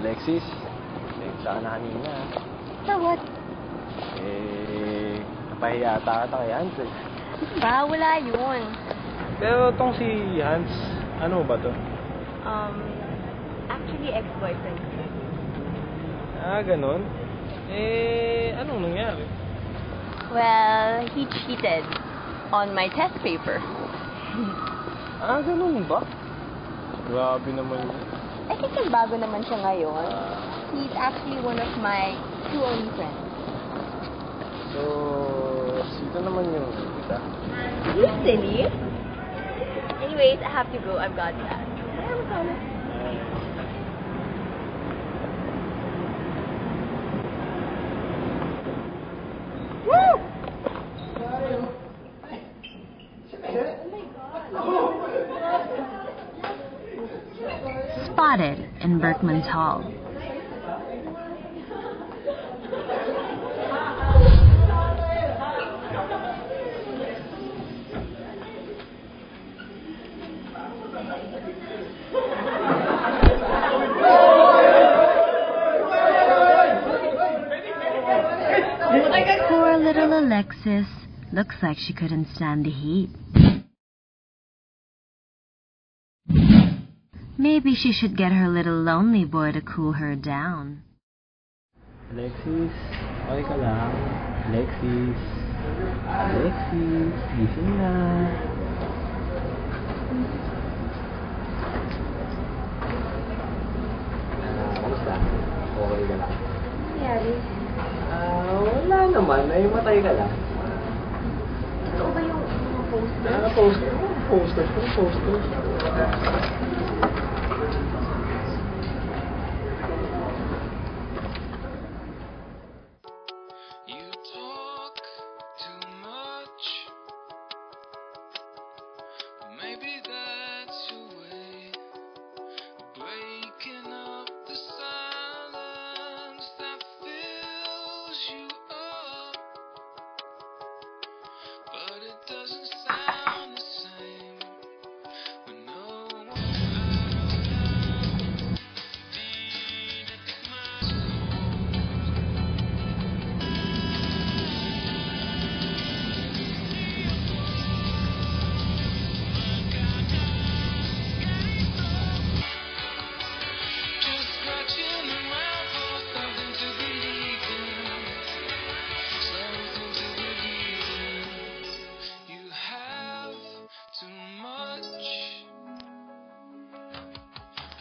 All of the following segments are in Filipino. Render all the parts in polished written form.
Alexis, pasensya ka na kanina. So what? Napahiya ata kay Hans eh. Ba, wala yun. Pero tong si Hans, ano ba to? Actually, ex-boyfriend ko. Ganun? Anong nangyari? Well, he cheated on my test paper. Ganun ba? Grabe naman yun. I think nagbago naman siya ngayon. He's actually one of my two only friends. So, sino naman yung kita? You silly? Anyways, I have to go. I've got that. Woo! Spotted in Berkman's Hall. Poor little Alexis. Looks like she couldn't stand the heat. Maybe she should get her little lonely boy to cool her down. Alexis, okay ka lang? Alexis, gising na. Kamusta? Okay ka lang? Nangyari? Wala naman. Matay ka lang. Ito ba yung mga poster? Poster. Maybe that's your way of breaking up the silence that fills you up, but it doesn't sound the same when no one's around. Deep in my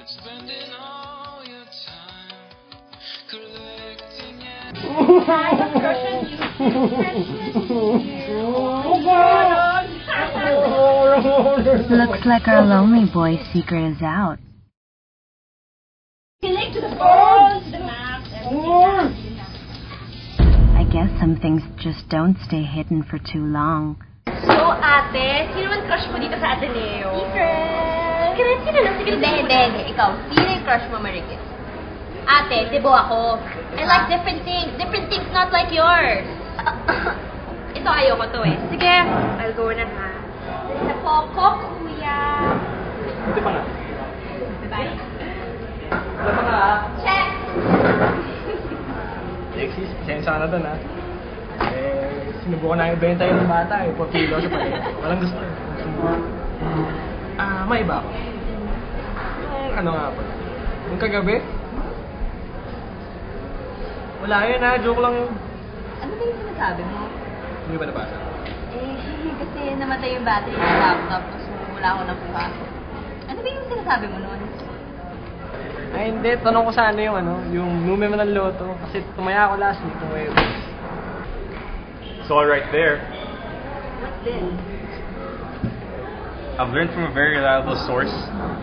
spending all your time collecting and Looks like our lonely boy's secret is out. Connect to the phones, the maps, I guess some things just don't stay hidden for too long. So, ate, sino man crush mo dito sa Ateneo? Secret? Sino lang secret? Hindi. Ikaw, sino yung crush mo, Marikit? Ate, debo ako. I like different things not like yours. Ito, ayoko to eh. Sige, I'll go na ha. Sa Poco, kuya. Buti pa nga. Bye-bye. Wala pa nga. Check! Alexis, pasensya ka na dun ha. Sinubukan na ibenta yung bata eh. 4 kilo siya pa rin. Walang gusto. May iba ako. Ano nga pa? Yung kagabi? Wala yun ha, joke lang yun. Ano ba yung sinasabi mo? Hindi ba nabasa? Kasi namatay yung battery ng laptop so wala ako nakuha. Ano ba yung sinasabi mo noon? Ay hindi, tanong ko sana yung yung numero ng loto. Kasi tumaya ako last week. It's all right there. What's this? I've learned from a very reliable source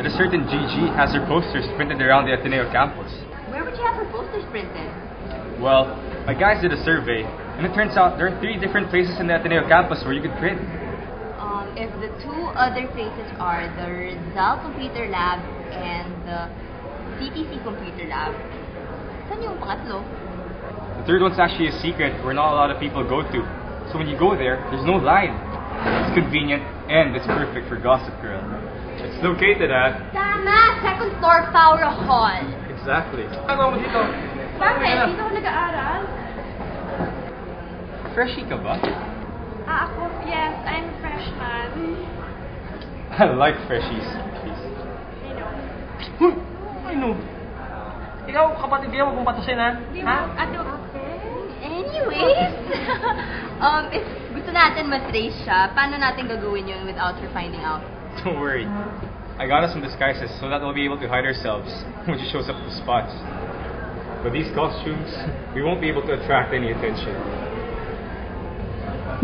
that a certain Gigi has her posters printed around the Ateneo campus. Where would you have her posters printed? Well, my guys did a survey, and it turns out there are 3 different places in the Ateneo campus where you could print. If the 2 other places are the Rizal Computer Lab and the CTC Computer Lab, saan yung pangatlo? The third one's actually a secret where not a lot of people go to. So when you go there, there's no line. It's convenient, and it's perfect for Gossip Girl. It's located at... Tama! Second floor, Fowler Hall. It's Exactly. Ano mo dito? Bakit? Dito ako nag-aaral? Freshie ka ba? Ako, yes, I'm a freshman. I like freshies. I know. Huy! Ano? Ikaw, kapatid niya, huwag mong patusin, ha? Di Ha? mo, anyways, if gusto natin matrace siya, paano natin gagawin yun without her finding out? Don't worry. I got us some disguises so that we'll be able to hide ourselves when she shows up at the spots. With these costumes, we won't be able to attract any attention.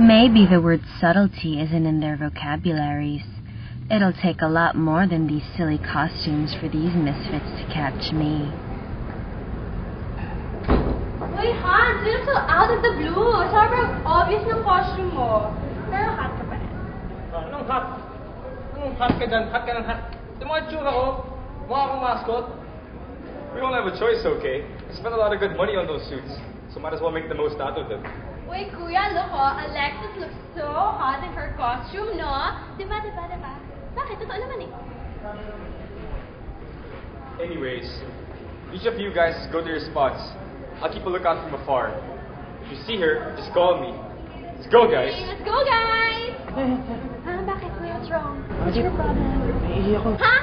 Maybe the word subtlety isn't in their vocabularies. It'll take a lot more than these silly costumes for these misfits to catch me. Uy, Hans, you look so out of the blue. Sobrang obvious ng costume mo. Pero hot ka pa rin. Anong hot? Anong hot ka dyan? Hot ka ng hot. Yung mga tsura ko, mukha akong mascot. We don't have a choice, okay? We spent a lot of good money on those suits, so might as well make the most out of them. Uy, kuya, look Alexis looks so hot in her costume, no? Diba? Bakit? Totoo naman eh. Anyways, each of you guys go to your spots. I'll keep a lookout from afar. If you see her, just call me. Let's go, guys! Okay, let's go, guys! Bakit, kuya? What's wrong? What's your problem? Naiihi ako. Ha?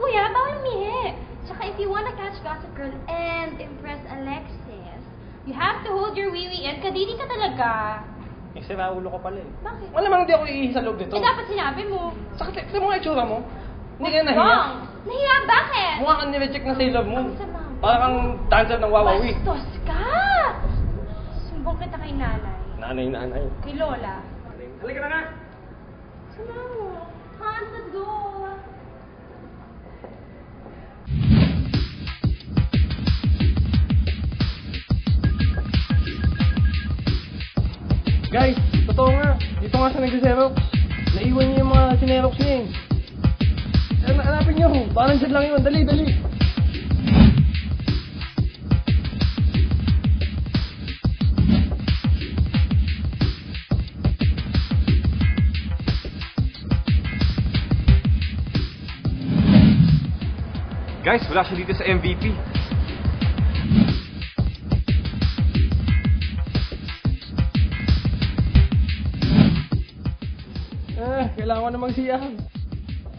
Kuya, bawal umihi. Tsaka if you wanna catch Gossip Girl and impress Alexis, you have to hold your wee-wee in. Kadiri ka talaga. Kasi maulo ko pala eh. Bakit? Wala namang hindi ako iihi sa loob nito. Dapat sinabi mo. Sakit, sa mga itsura mo. Hindi ka What's nahiya. wrong? Nahiya, bakit? Mukha kang nire-check na sailor mo. Ang sama. Parang kang dancer ng Wawawi. Bastos ka! Sumbong kita kay nanay. Nanay. Kay Lola. Halika na nga. Sama mo. Hans, let's go. Guys, totoo nga. Dito nga siya nag-xerox. Naiwan niya yung mga sinerox niya eh. Hanapin niyo. Parang dyan lang yun. Dali. Guys, wala siya dito sa MVP. Kailangan ko na magsiyang.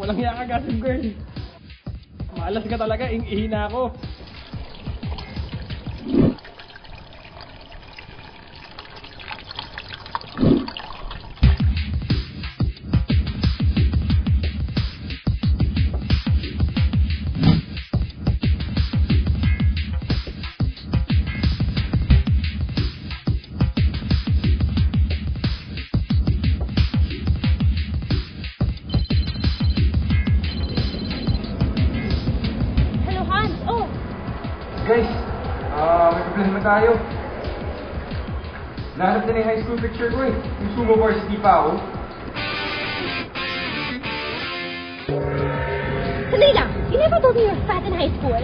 Walang hiya ka, Gossip Girl. Malas ka talaga. Ihi na ako. Hello, Hans. Oh, Guys, may problema tayo. Nahanap na yung high school picture ko eh. Yung sumo varsity pa ako. sandali lang. You never told me you were fat in high school.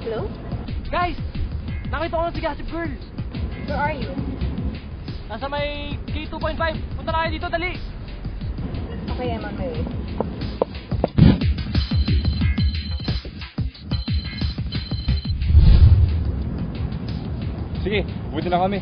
Hello? Guys! Nakita ko na si Gossip Girl. Where are you? Nasa may K2.5. Punta na kayo dito, dali. Okay, I'm on my way. Sige, buti na kami.